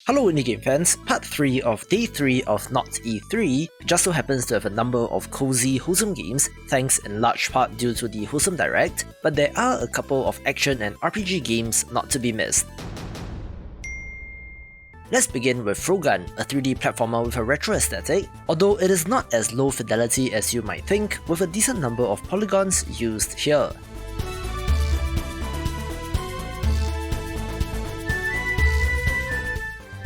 Hello indie game fans, part 3 of day 3 of Not E3 just so happens to have a number of cozy, wholesome games, thanks in large part due to the Wholesome Direct, but there are a couple of action and RPG games not to be missed. Let's begin with Frogun, a 3D platformer with a retro aesthetic, although it is not as low fidelity as you might think, with a decent number of polygons used here.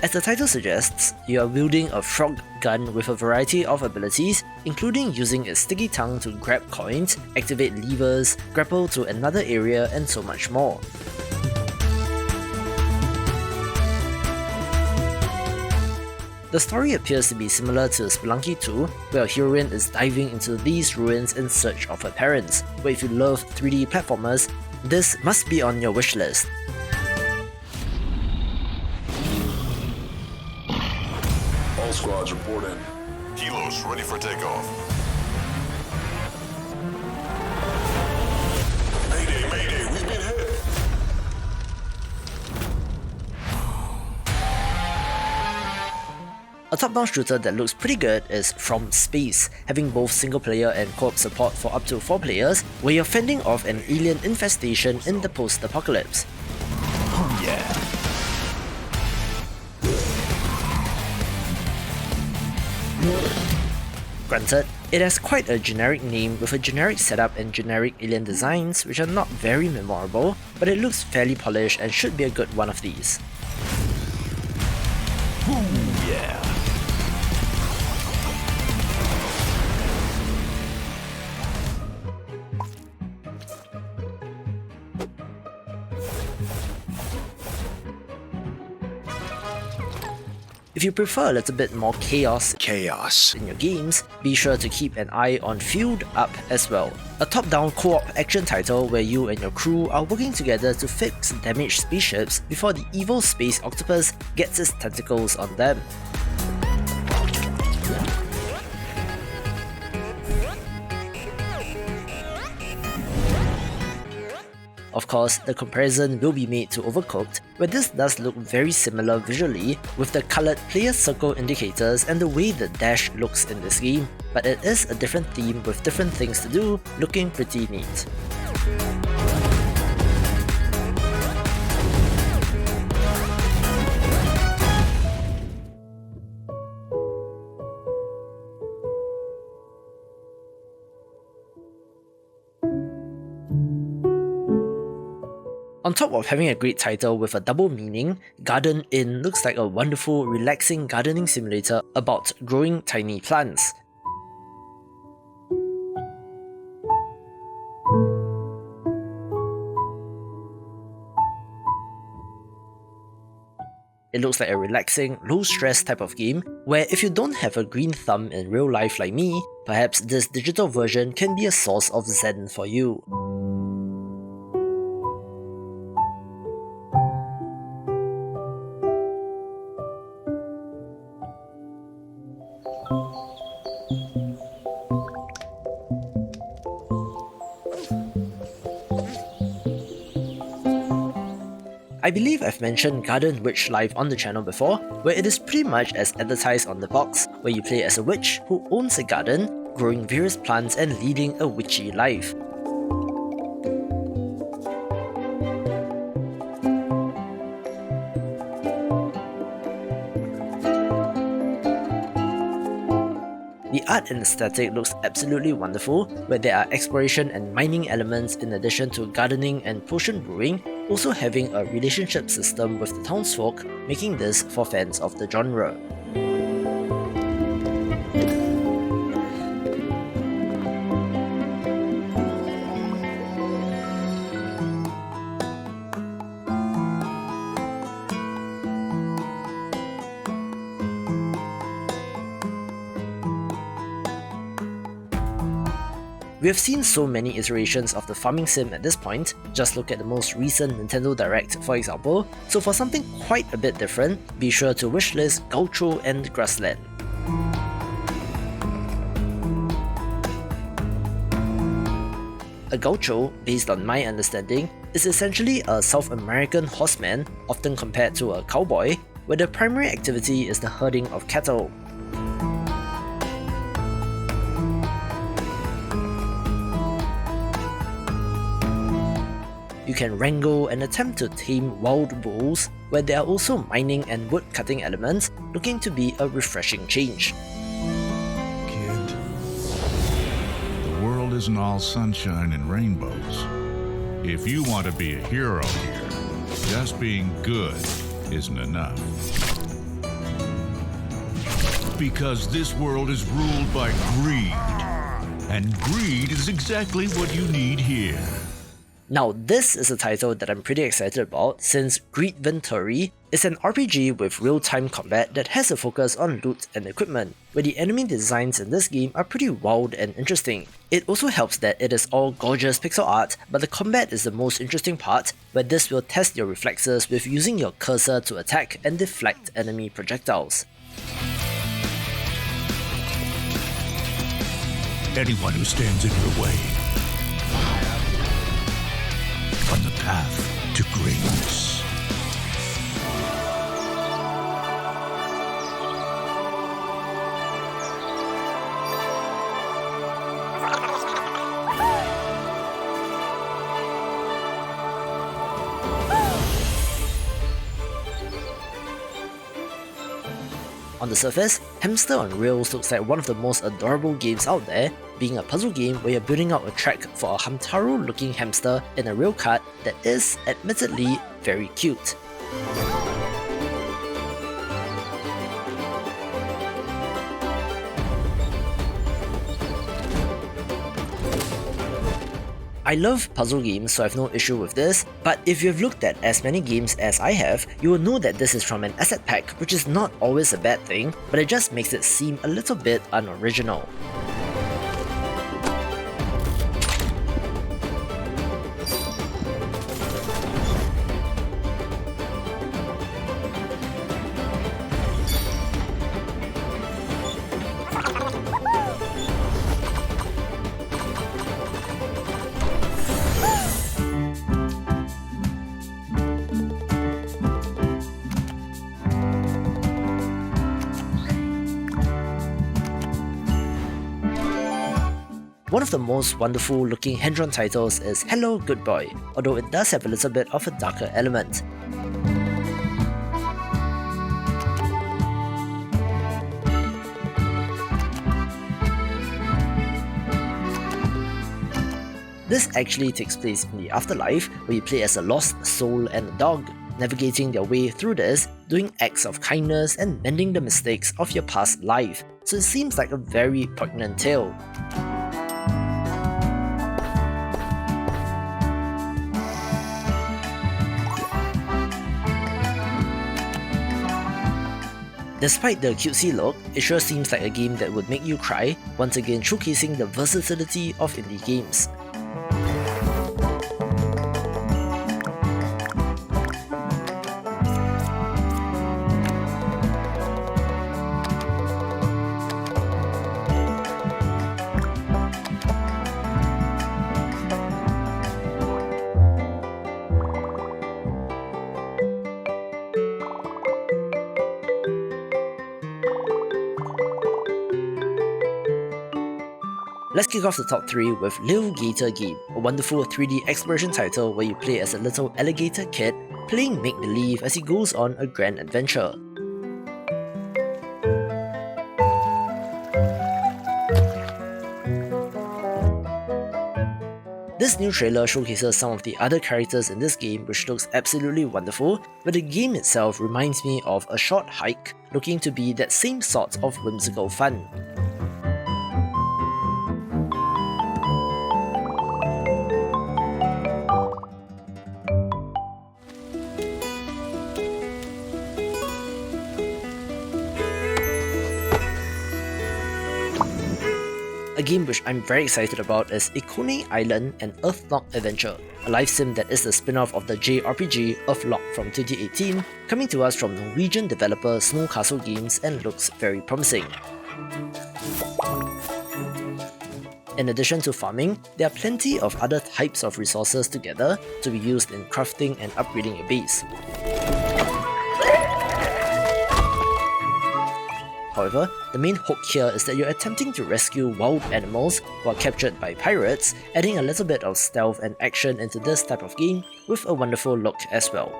As the title suggests, you are wielding a frog gun with a variety of abilities, including using its sticky tongue to grab coins, activate levers, grapple to another area, and so much more. The story appears to be similar to Spelunky 2, where our heroine is diving into these ruins in search of her parents, but if you love 3D platformers, this must be on your wishlist. All squads report in. Kilos ready for takeoff. Mayday, mayday, we've been hit. A top-down shooter that looks pretty good is From Space, having both single-player and co-op support for up to 4 players, where you're fending off an alien infestation in the post-apocalypse. Oh yeah. Granted, it has quite a generic name with a generic setup and generic alien designs which are not very memorable, but it looks fairly polished and should be a good one of these. Oh yeah. If you prefer a little bit more chaos Chaos. in your games, be sure to keep an eye on Fueled Up as well, a top-down co-op action title where you and your crew are working together to fix damaged spaceships before the evil space octopus gets its tentacles on them. Of course, the comparison will be made to Overcooked, where this does look very similar visually, with the coloured player circle indicators and the way the dash looks in this game, but it is a different theme with different things to do, looking pretty neat. On top of having a great title with a double meaning, Garden Inn looks like a wonderful, relaxing gardening simulator about growing tiny plants. It looks like a relaxing, low-stress type of game, where if you don't have a green thumb in real life like me, perhaps this digital version can be a source of zen for you. I believe I've mentioned Garden Witch Life on the channel before, where it is pretty much as advertised on the box, where you play as a witch who owns a garden, growing various plants and leading a witchy life. The art and aesthetic looks absolutely wonderful, where there are exploration and mining elements in addition to gardening and potion brewing, also having a relationship system with the townsfolk, making this for fans of the genre. We have seen so many iterations of the farming sim at this point, just look at the most recent Nintendo Direct for example, so for something quite a bit different, be sure to wishlist Gaucho and Grassland. A gaucho, based on my understanding, is essentially a South American horseman, often compared to a cowboy, where the primary activity is the herding of cattle. You can wrangle and attempt to tame wild bulls, where there are also mining and wood cutting elements, looking to be a refreshing change. Kid, the world isn't all sunshine and rainbows. If you want to be a hero here, just being good isn't enough. Because this world is ruled by greed, and greed is exactly what you need here. Now this is a title that I'm pretty excited about, since Greedventory is an RPG with real-time combat that has a focus on loot and equipment, where the enemy designs in this game are pretty wild and interesting. It also helps that it is all gorgeous pixel art, but the combat is the most interesting part, where this will test your reflexes with using your cursor to attack and deflect enemy projectiles. Anyone who stands in your way on the path to greatness. On the surface, Hamster on Rails looks like one of the most adorable games out there, being a puzzle game where you're building out a track for a Hamtaro looking hamster in a rail cart that is, admittedly, very cute. I love puzzle games, so I have no issue with this, but if you've looked at as many games as I have, you will know that this is from an asset pack, which is not always a bad thing, but it just makes it seem a little bit unoriginal. One of the most wonderful looking hand-drawn titles is Hello Goodboy, although it does have a little bit of a darker element. This actually takes place in the afterlife, where you play as a lost soul and a dog, navigating their way through this, doing acts of kindness and mending the mistakes of your past life, so it seems like a very poignant tale. Despite the cutesy look, it sure seems like a game that would make you cry, once again showcasing the versatility of indie games. Let's kick off the top 3 with Little Gator Game, a wonderful 3D exploration title where you play as a little alligator kid playing make-believe as he goes on a grand adventure. This new trailer showcases some of the other characters in this game, which looks absolutely wonderful, but the game itself reminds me of A Short Hike, looking to be that same sort of whimsical fun. A game which I'm very excited about is Ikone Island, an Earthlock adventure, a life sim that is the spin-off of the JRPG Earthlock from 2018, coming to us from Norwegian developer Snow Castle Games and looks very promising. In addition to farming, there are plenty of other types of resources together to be used in crafting and upgrading your base. However, the main hook here is that you're attempting to rescue wild animals while captured by pirates, adding a little bit of stealth and action into this type of game with a wonderful look as well.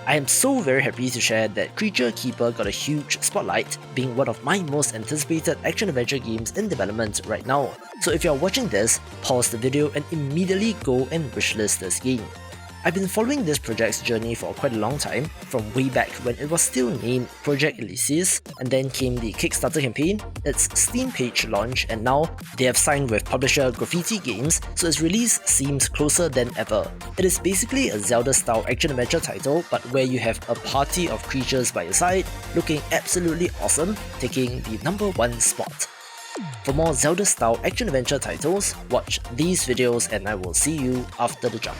I am so very happy to share that Creature Keeper got a huge spotlight, being one of my most anticipated action-adventure games in development right now. So if you are watching this, pause the video and immediately go and wishlist this game. I've been following this project's journey for quite a long time, from way back when it was still named Project Elysius, and then came the Kickstarter campaign, its Steam page launch, and now they have signed with publisher Graffiti Games, so its release seems closer than ever. It is basically a Zelda-style action-adventure title, but where you have a party of creatures by your side, looking absolutely awesome, taking the #1 spot. For more Zelda-style action-adventure titles, watch these videos and I will see you after the jump.